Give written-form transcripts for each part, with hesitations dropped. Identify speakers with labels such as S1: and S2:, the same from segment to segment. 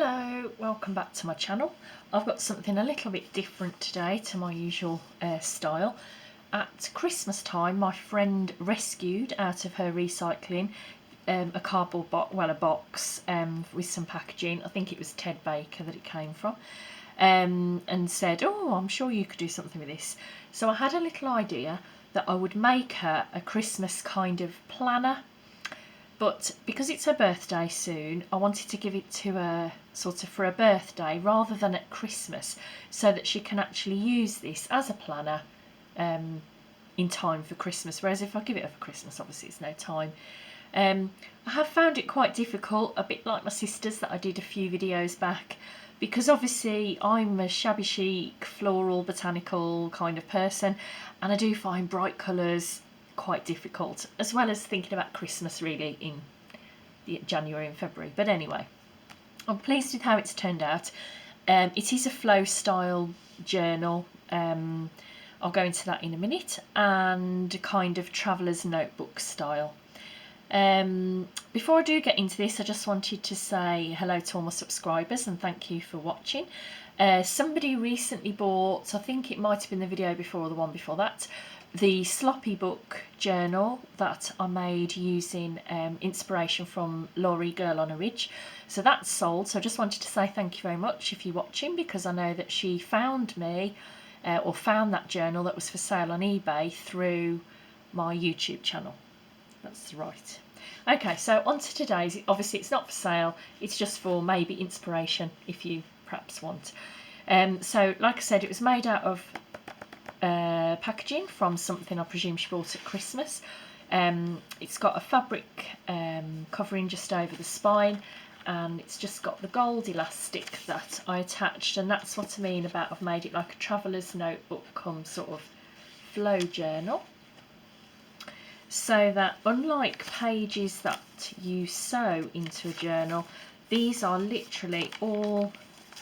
S1: Hello, welcome back to my channel. I've got something a little bit different today to my usual style. At Christmas time, my friend rescued out of her recycling a cardboard box with some packaging. I think it was Ted Baker that it came from, and said, "Oh, I'm sure you could do something with this." So I had a little idea that I would make her a Christmas kind of planner. But because it's her birthday soon, I wanted to give it to her sort of for her birthday rather than at Christmas, so that she can actually use this as a planner in time for Christmas. Whereas if I give it her for Christmas, obviously it's no time. I have found it quite difficult, a bit like my sisters that I did a few videos back, because obviously I'm a shabby chic, floral, botanical kind of person, and I do find bright colours quite difficult, as well as thinking about Christmas really in January and February. But anyway, I'm pleased with how it's turned out. It is a flow style journal. I'll go into that in a minute, and kind of traveller's notebook style. Before I do get into this, I just wanted to say hello to all my subscribers and thank you for watching. Somebody recently bought, I think it might have been the video before or the one before that, the Sloppy Book journal that I made using inspiration from Laurie Girl on a Ridge. So that's sold. So I just wanted to say thank you very much if you're watching, because I know that she found me or found that journal that was for sale on eBay through my YouTube channel. That's right. Okay, so on to today's. Obviously it's not for sale, it's just for maybe inspiration if you perhaps want. So like I said, it was made out of packaging from something I presume she bought at Christmas. It's got a fabric covering just over the spine, and it's just got the gold elastic that I attached, and that's what I mean about I've made it like a traveller's notebook come sort of flow journal, so that unlike pages that you sew into a journal, these are literally all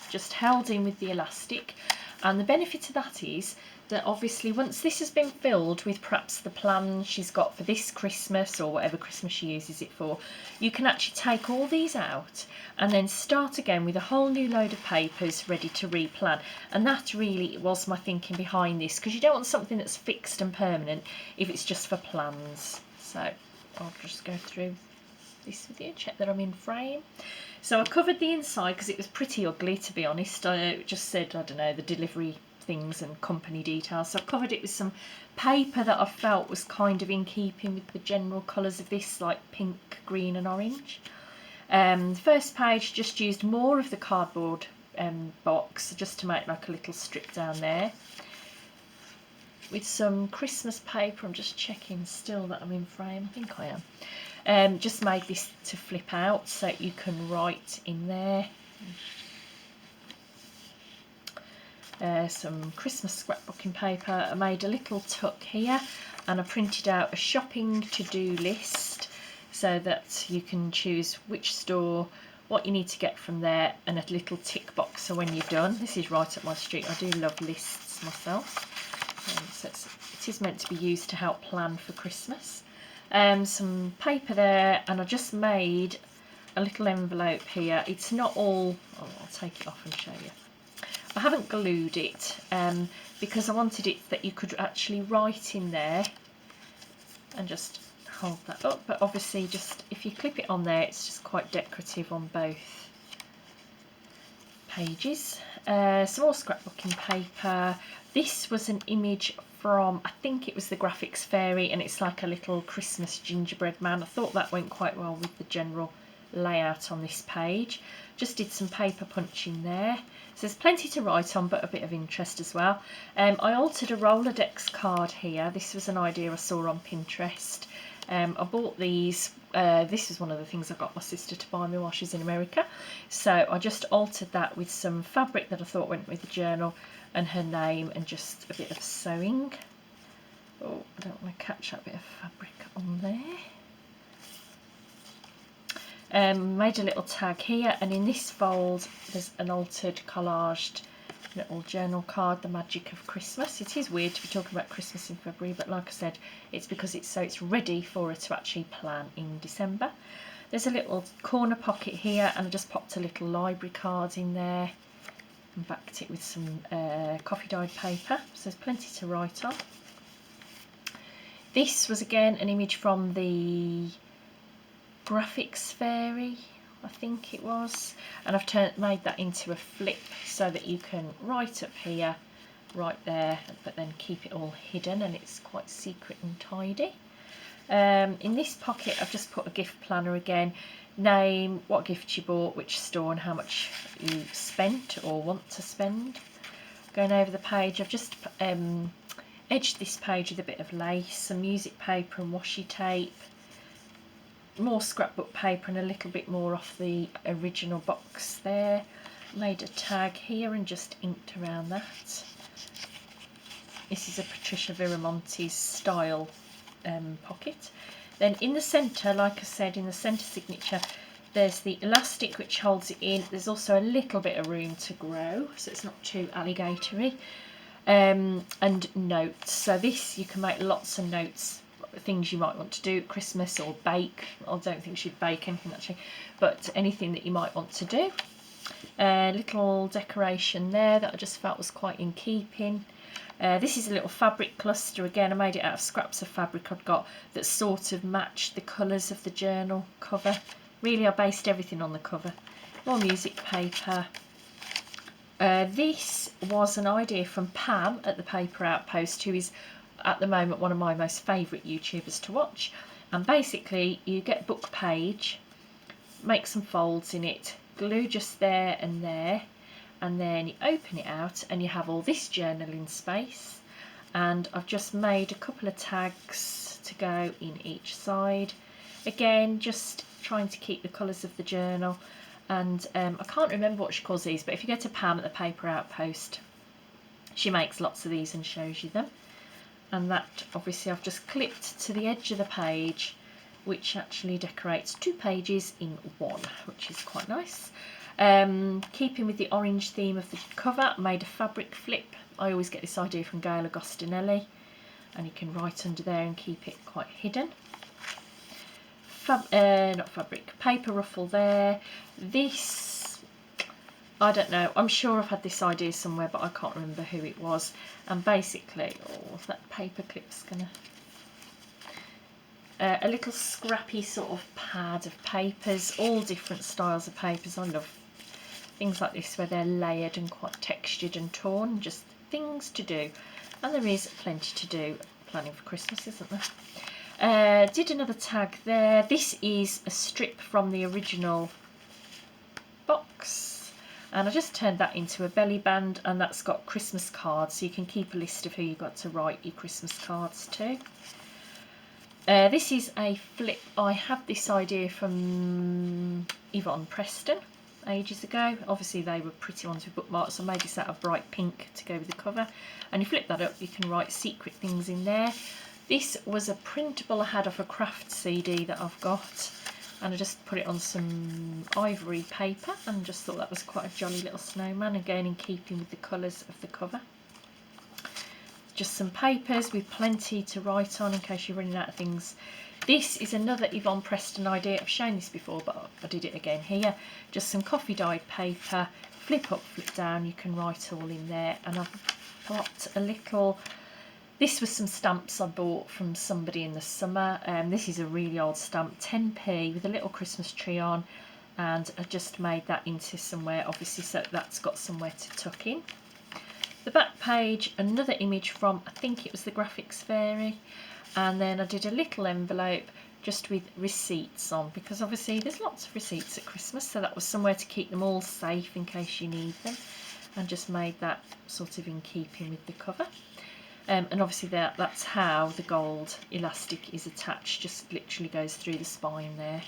S1: just held in with the elastic. And the benefit of that is that obviously once this has been filled with perhaps the plan she's got for this Christmas or whatever Christmas she uses it for, you can actually take all these out and then start again with a whole new load of papers ready to replan. And that really was my thinking behind this, because you don't want something that's fixed and permanent if it's just for plans. So I'll just go through this with you, check that I'm in frame. So I covered the inside because it was pretty ugly, to be honest. I just said, I don't know, the delivery things and company details. So I covered it with some paper that I felt was kind of in keeping with the general colours of this, like pink, green and orange. The first page just used more of the cardboard box just to make like a little strip down there with some Christmas paper. I'm just checking still that I'm in frame. I think I am. Just made this to flip out so you can write in there. Some Christmas scrapbooking paper. I made a little tuck here, and I printed out a shopping to-do list so that you can choose which store, what you need to get from there, and a little tick box so when you're done. This is right up my street. I do love lists myself. So it is meant to be used to help plan for Christmas. Some paper there, and I just made a little envelope here. It's not all, oh, I'll take it off and show you. I haven't glued it because I wanted it that you could actually write in there and just hold that up, but obviously just if you clip it on there, it's just quite decorative on both pages. Some more scrapbooking paper. This was an image from, I think it was the Graphics Fairy, and it's like a little Christmas gingerbread man. I thought that went quite well with the general layout on this page. Just did some paper punching there. So there's plenty to write on, but a bit of interest as well. I altered a Rolodex card here. This was an idea I saw on Pinterest. I bought these. This is one of the things I got my sister to buy me while she's in America. So I just altered that with some fabric that I thought went with the journal and her name, and just a bit of sewing. Oh, I don't want to catch that bit of fabric on there. Made a little tag here, and in this fold there's an altered collaged little journal card, The Magic of Christmas. It is weird to be talking about Christmas in February, but like I said, it's because it's ready for her to actually plan in December. There's a little corner pocket here, and I just popped a little library card in there and backed it with some coffee dyed paper, so there's plenty to write on. This was again an image from the Graphics Fairy, I think it was, and I've made that into a flip so that you can write up here, right there, but then keep it all hidden and it's quite secret and tidy. In this pocket I've just put a gift planner again. Name what gift you bought, which store, and how much you spent or want to spend. Going over the page, I've just edged this page with a bit of lace, some music paper and washi tape, more scrapbook paper and a little bit more off the original box there. Made a tag here and just inked around that. This is a Patricia Viramonte's style pocket. Then in the centre, like I said, in the centre signature, there's the elastic which holds it in. There's also a little bit of room to grow, so it's not too alligatory. And notes. So this, you can make lots of notes, things you might want to do at Christmas, or bake. I don't think she'd bake anything actually, but anything that you might want to do. A little decoration there that I just felt was quite in keeping. This is a little fabric cluster. Again, I made it out of scraps of fabric I'd got that sort of matched the colours of the journal cover. Really, I based everything on the cover. More music paper. This was an idea from Pam at the Paper Outpost, who is at the moment one of my most favourite YouTubers to watch. And basically, you get a book page, make some folds in it, glue just there, and then you open it out and you have all this journaling space. And I've just made a couple of tags to go in each side. Again, just trying to keep the colours of the journal. And I can't remember what she calls these, but if you go to Pam at the Paper Outpost, she makes lots of these and shows you them. And that, obviously, I've just clipped to the edge of the page, which actually decorates 2 pages in one, which is quite nice. Keeping with the orange theme of the cover, I made a fabric flip. I always get this idea from Gail Agostinelli, and you can write under there and keep it quite hidden. Paper ruffle there. This, I don't know, I'm sure I've had this idea somewhere, but I can't remember who it was. And basically, oh, that paper clip's gonna... a little scrappy sort of pad of papers, all different styles of papers. I love things like this where they're layered and quite textured and torn, just things to do. And there is plenty to do planning for Christmas, isn't there? Did another tag there. This is a strip from the original box, and I just turned that into a belly band, and that's got Christmas cards, so you can keep a list of who you've got to write your Christmas cards to. This is a flip. I had this idea from Yvonne Preston ages ago. Obviously they were pretty ones with bookmarks, so I made this out of bright pink to go with the cover, and you flip that up, you can write secret things in there. This was a printable I had off a craft CD that I've got, and I just put it on some ivory paper and just thought that was quite a jolly little snowman, again in keeping with the colours of the cover. Just some papers with plenty to write on in case you're running out of things. This is another Yvonne Preston idea. I've shown this before, but I did it again here. Just some coffee dyed paper, flip up, flip down, you can write all in there. And I've got a little, this was some stamps I bought from somebody in the summer. This is a really old stamp, 10p with a little Christmas tree on, and I just made that into somewhere, obviously, so that's got somewhere to tuck in. The back page, another image from, I think it was the Graphics Fairy, and then I did a little envelope just with receipts on, because obviously there's lots of receipts at Christmas, so that was somewhere to keep them all safe in case you need them, and just made that sort of in keeping with the cover. And obviously that's how the gold elastic is attached, just literally goes through the spine there.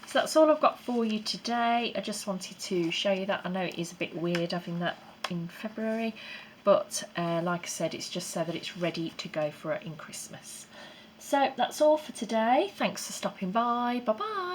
S1: So that's all I've got for you today. I just wanted to show you that. I know it is a bit weird having that in February, but like I said, it's just so that it's ready to go for it in Christmas. So that's all for today. Thanks for stopping by. Bye bye.